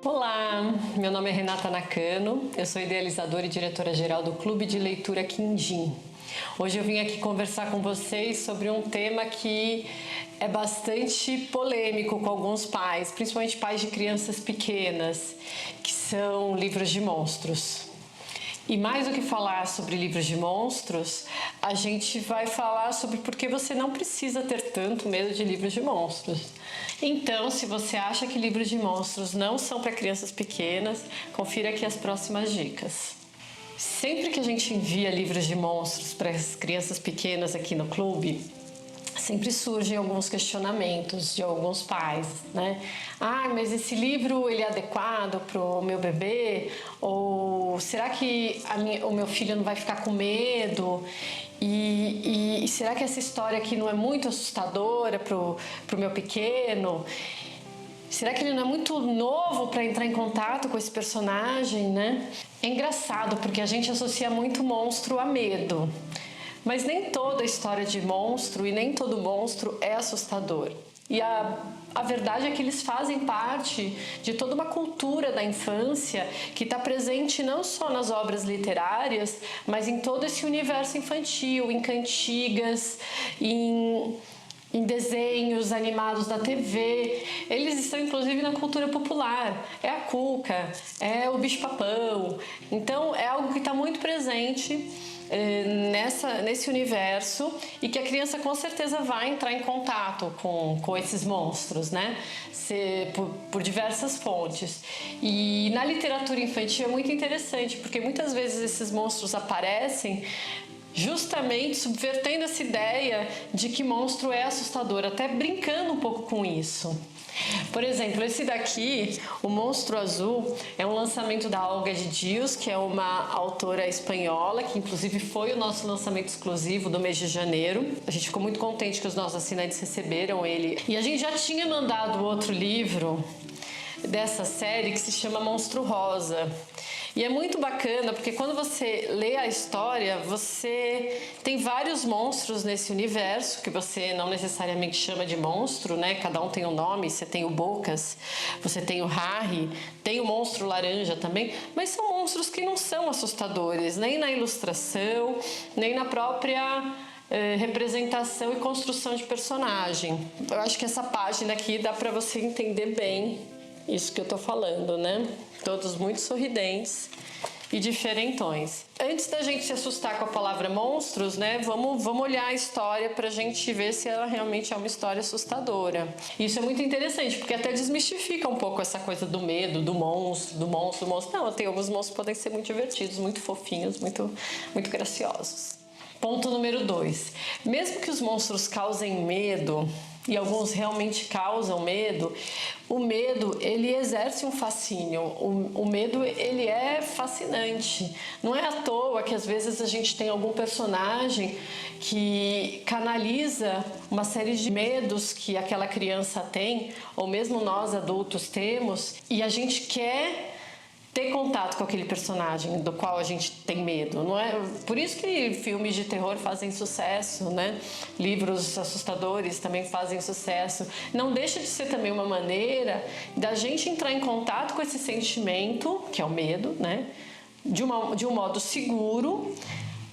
Olá, meu nome é Renata Nakano, eu sou idealizadora e diretora-geral do Clube de Leitura Quindim. Hoje eu vim aqui conversar com vocês sobre um tema que é bastante polêmico com alguns pais, principalmente pais de crianças pequenas, que são livros de monstros. E mais do que falar sobre livros de monstros, a gente vai falar sobre por que você não precisa ter tanto medo de livros de monstros. Então, se você acha que livros de monstros não são para crianças pequenas, confira aqui as próximas dicas. Sempre que a gente envia livros de monstros para as crianças pequenas aqui no clube, sempre surgem alguns questionamentos de alguns pais, né? Mas esse livro ele é adequado para o meu bebê? Ou será que o meu filho não vai ficar com medo? E será que essa história aqui não é muito assustadora para o meu pequeno? Será que ele não é muito novo para entrar em contato com esse personagem, né? É engraçado porque a gente associa muito monstro a medo. Mas nem toda história de monstro e nem todo monstro é assustador. E a verdade é que eles fazem parte de toda uma cultura da infância que está presente não só nas obras literárias, mas em todo esse universo infantil, em cantigas, em desenhos animados da TV. Eles estão inclusive na cultura popular. É a Cuca, é o bicho-papão. Então é algo que está muito presente nesse universo e que a criança com certeza vai entrar em contato com esses monstros, né? Por diversas fontes. E na literatura infantil é muito interessante, porque muitas vezes esses monstros aparecem justamente subvertendo essa ideia de que monstro é assustador, até brincando um pouco com isso. Por exemplo, esse daqui, O Monstro Azul, é um lançamento da Olga de Dios, que é uma autora espanhola, que inclusive foi o nosso lançamento exclusivo do mês de janeiro. A gente ficou muito contente que os nossos assinantes receberam ele. E a gente já tinha mandado outro livro dessa série que se chama Monstro Rosa. E é muito bacana porque quando você lê a história, você tem vários monstros nesse universo que você não necessariamente chama de monstro, né? Cada um tem um nome, você tem o Bocas, você tem o Harry, tem o monstro laranja também, mas são monstros que não são assustadores, nem na ilustração, nem na própria representação e construção de personagem. Eu acho que essa página aqui dá para você entender bem isso que eu tô falando, né? Todos muito sorridentes e diferentões. Antes da gente se assustar com a palavra monstros, né? Vamos olhar a história pra gente ver se ela realmente é uma história assustadora. Isso é muito interessante, porque até desmistifica um pouco essa coisa do medo, do monstro. Não, tem alguns monstros que podem ser muito divertidos, muito fofinhos, muito graciosos. Ponto número 2. Mesmo que os monstros causem medo, e alguns realmente causam medo, o medo, ele exerce um fascínio, o medo, ele é fascinante. Não é à toa que às vezes a gente tem algum personagem que canaliza uma série de medos que aquela criança tem, ou mesmo nós adultos temos, e a gente quer ter contato com aquele personagem do qual a gente tem medo, não é? Por isso que filmes de terror fazem sucesso, né? Livros assustadores também fazem sucesso. Não deixa de ser também uma maneira da gente entrar em contato com esse sentimento, que é o medo, né? De um modo seguro,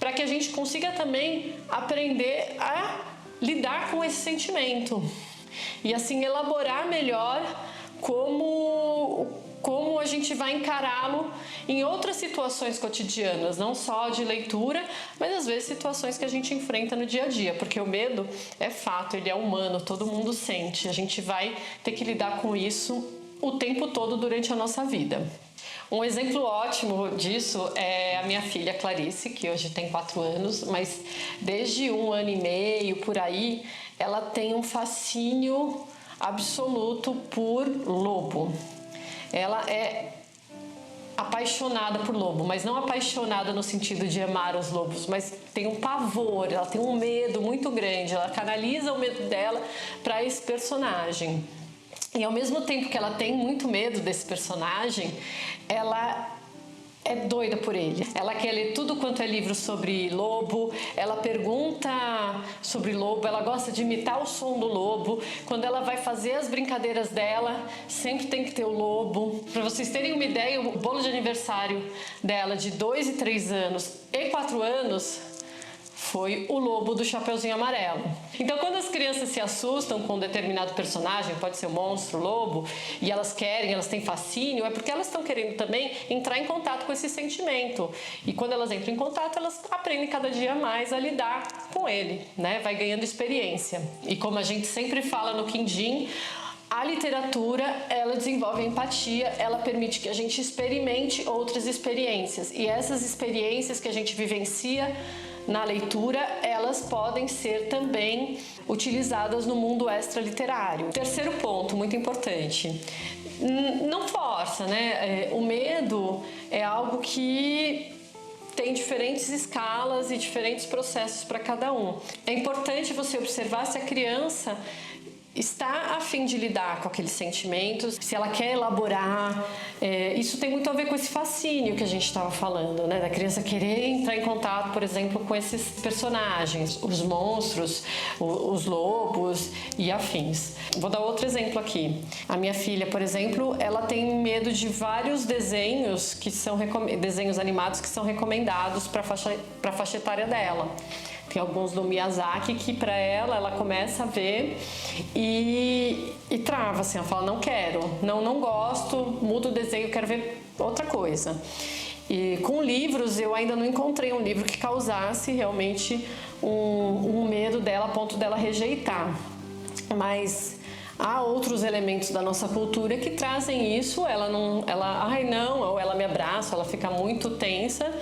para que a gente consiga também aprender a lidar com esse sentimento e assim elaborar melhor como a gente vai encará-lo em outras situações cotidianas, não só de leitura, mas às vezes situações que a gente enfrenta no dia a dia, porque o medo é fato, ele é humano, todo mundo sente, a gente vai ter que lidar com isso o tempo todo durante a nossa vida. Um exemplo ótimo disso é a minha filha Clarice, que hoje tem 4 anos, mas desde 1 ano e meio, por aí, ela tem um fascínio absoluto por lobo. Ela é apaixonada por lobo, mas não apaixonada no sentido de amar os lobos, mas tem um pavor, ela tem um medo muito grande, ela canaliza o medo dela para esse personagem. E ao mesmo tempo que ela tem muito medo desse personagem, ela é doida por ele. Ela quer ler tudo quanto é livro sobre lobo, ela pergunta sobre lobo, ela gosta de imitar o som do lobo. Quando ela vai fazer as brincadeiras dela, sempre tem que ter o lobo. Para vocês terem uma ideia, o bolo de aniversário dela de 2 e 3 anos e 4 anos foi o lobo do Chapeuzinho Amarelo. Então, quando as crianças se assustam com um determinado personagem, pode ser o monstro, o lobo, e elas têm fascínio, é porque elas estão querendo também entrar em contato com esse sentimento. E quando elas entram em contato, elas aprendem cada dia mais a lidar com ele, né? Vai ganhando experiência. E como a gente sempre fala no Quindim, a literatura, ela desenvolve a empatia, ela permite que a gente experimente outras experiências. E essas experiências que a gente vivencia na leitura, elas podem ser também utilizadas no mundo extraliterário. Terceiro ponto, muito importante, não força, né? O medo é algo que tem diferentes escalas e diferentes processos para cada um. É importante você observar se a criança está a fim de lidar com aqueles sentimentos, se ela quer elaborar. Isso tem muito a ver com esse fascínio que a gente estava falando, né? Da criança querer entrar em contato, por exemplo, com esses personagens, os monstros, os lobos e afins. Vou dar outro exemplo aqui. A minha filha, por exemplo, ela tem medo de vários desenhos que são desenhos animados que são recomendados para a faixa etária dela. Tem alguns do Miyazaki que para ela começa a ver e trava, assim, ela fala, não quero, não gosto, mudo o desenho, quero ver outra coisa. E com livros, eu ainda não encontrei um livro que causasse realmente um medo dela a ponto dela rejeitar. Mas há outros elementos da nossa cultura que trazem isso, ou ela me abraça, ela fica muito tensa.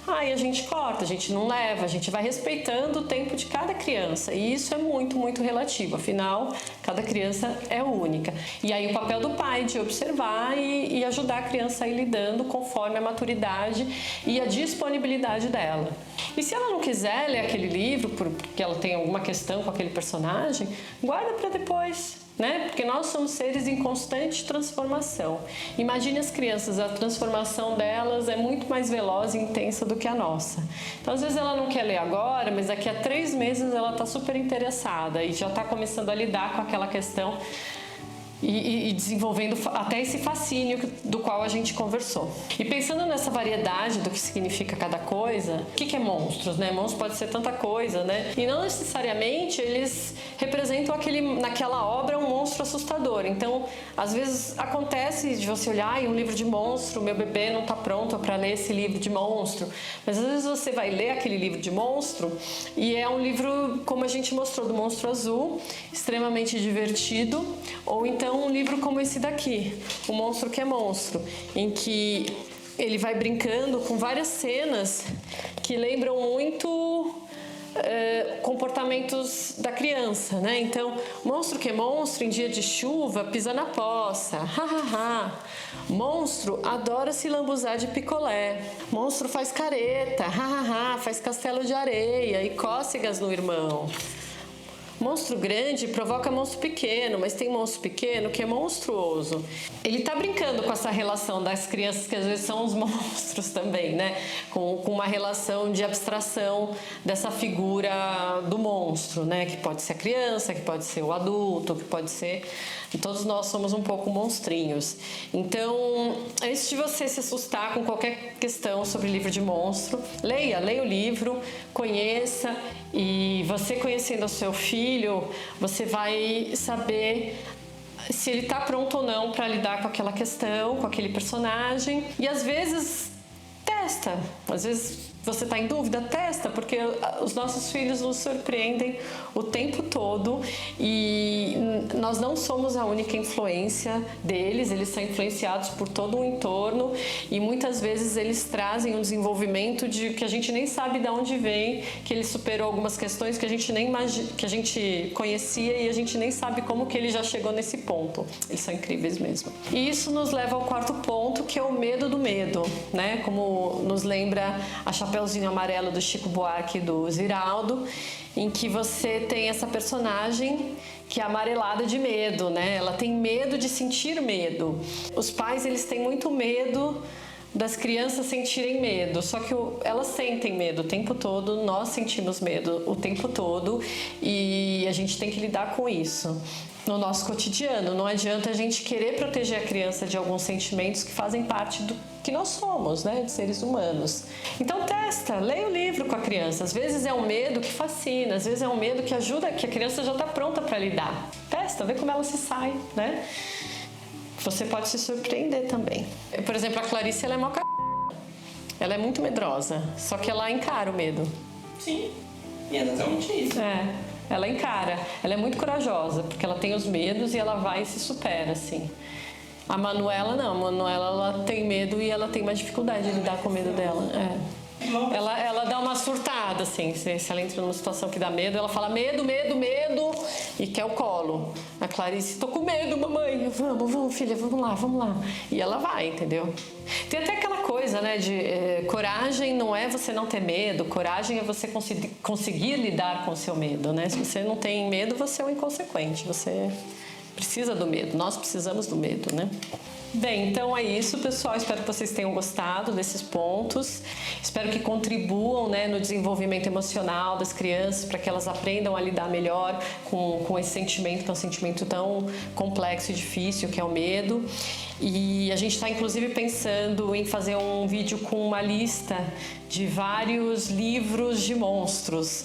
Aí a gente corta, a gente não leva, a gente vai respeitando o tempo de cada criança. E isso é muito, muito relativo. Afinal, cada criança é única. E aí o papel do pai de observar e ajudar a criança a ir lidando conforme a maturidade e a disponibilidade dela. E se ela não quiser ler aquele livro, porque ela tem alguma questão com aquele personagem, guarda para depois. Né? Porque nós somos seres em constante transformação. Imagine as crianças, a transformação delas é muito mais veloz e intensa do que a nossa. Então, às vezes ela não quer ler agora, mas daqui a 3 meses ela está super interessada e já está começando a lidar com aquela questão e desenvolvendo até esse fascínio do qual a gente conversou. E pensando nessa variedade do que significa cada coisa, o que é monstros, né? Monstros pode ser tanta coisa, né? E não necessariamente eles representam naquela obra um monstro assustador. Então, às vezes acontece de você olhar um livro de monstro, meu bebê não está pronto para ler esse livro de monstro. Mas às vezes você vai ler aquele livro de monstro e é um livro, como a gente mostrou, do Monstro Azul, extremamente divertido, ou então um livro como esse daqui, O Monstro que é Monstro, em que ele vai brincando com várias cenas que lembram muito comportamentos da criança, né? Então, monstro que é monstro, em dia de chuva, pisa na poça, ha. Monstro adora se lambuzar de picolé. Monstro faz careta, ha, faz castelo de areia e cócegas no irmão. Monstro grande provoca monstro pequeno, mas tem monstro pequeno que é monstruoso. Ele está brincando com essa relação das crianças, que às vezes são os monstros também, né? Com uma relação de abstração dessa figura do monstro, né? Que pode ser a criança, que pode ser o adulto, que pode ser... Todos nós somos um pouco monstrinhos. Então, antes de você se assustar com qualquer questão sobre livro de monstro, leia o livro, conheça, e você conhecendo o seu filho, você vai saber se ele está pronto ou não para lidar com aquela questão, com aquele personagem. E às vezes testa, às vezes você está em dúvida, testa, porque os nossos filhos nos surpreendem o tempo todo e nós não somos a única influência deles, eles são influenciados por todo o entorno e muitas vezes eles trazem um desenvolvimento que a gente nem sabe de onde vem, que ele superou algumas questões que a gente nem que a gente conhecia e a gente nem sabe como que ele já chegou nesse ponto. Eles são incríveis mesmo. E isso nos leva ao quarto ponto, que é o medo do medo, né? Como nos lembra a Chapeuzinho Amarelo do Chico Buarque e do Ziraldo, em que você tem essa personagem que é amarelada de medo, né? Ela tem medo de sentir medo. Os pais, eles têm muito medo das crianças sentirem medo, só que elas sentem medo o tempo todo, nós sentimos medo o tempo todo e a gente tem que lidar com isso no nosso cotidiano. Não adianta a gente querer proteger a criança de alguns sentimentos que fazem parte do que nós somos, né, de seres humanos. Então testa, leia o livro com a criança. Às vezes é um medo que fascina, às vezes é um medo que ajuda, que a criança já está pronta para lidar. Testa, vê como ela se sai, né? Você pode se surpreender também. Por exemplo, a Clarice, ela é mó c... Ela é muito medrosa, só que ela encara o medo. Sim, e é exatamente isso. Ela encara. Ela é muito corajosa, porque ela tem os medos e ela vai e se supera, assim. A Manuela não, a Manuela ela tem medo e ela tem uma dificuldade de lidar com o medo dela. Ela dá uma surtada, assim, se ela entra numa situação que dá medo, ela fala medo, medo, medo e quer o colo. A Clarice, tô com medo, mamãe, vamos filha, vamos lá. E ela vai, entendeu? Tem até aquela coisa, né, de coragem não é você não ter medo, coragem é você conseguir lidar com o seu medo, né? Se você não tem medo, você é um inconsequente, você precisa do medo, nós precisamos do medo, né? Bem, então é isso, pessoal. Espero que vocês tenham gostado desses pontos. Espero que contribuam, né, no desenvolvimento emocional das crianças, para que elas aprendam a lidar melhor com esse sentimento, que é um sentimento tão complexo e difícil, que é o medo. E a gente está, inclusive, pensando em fazer um vídeo com uma lista de vários livros de monstros.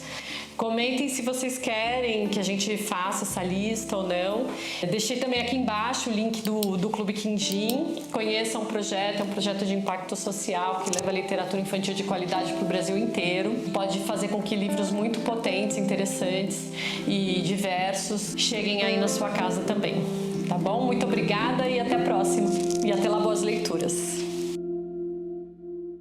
Comentem se vocês querem que a gente faça essa lista ou não. Eu deixei também aqui embaixo o link do Clube Quindim. Conheçam o projeto, é um projeto de impacto social que leva a literatura infantil de qualidade para o Brasil inteiro. Pode fazer com que livros muito potentes, interessantes e diversos cheguem aí na sua casa também. Tá bom? Muito obrigada e até a próxima. E até lá, boas leituras.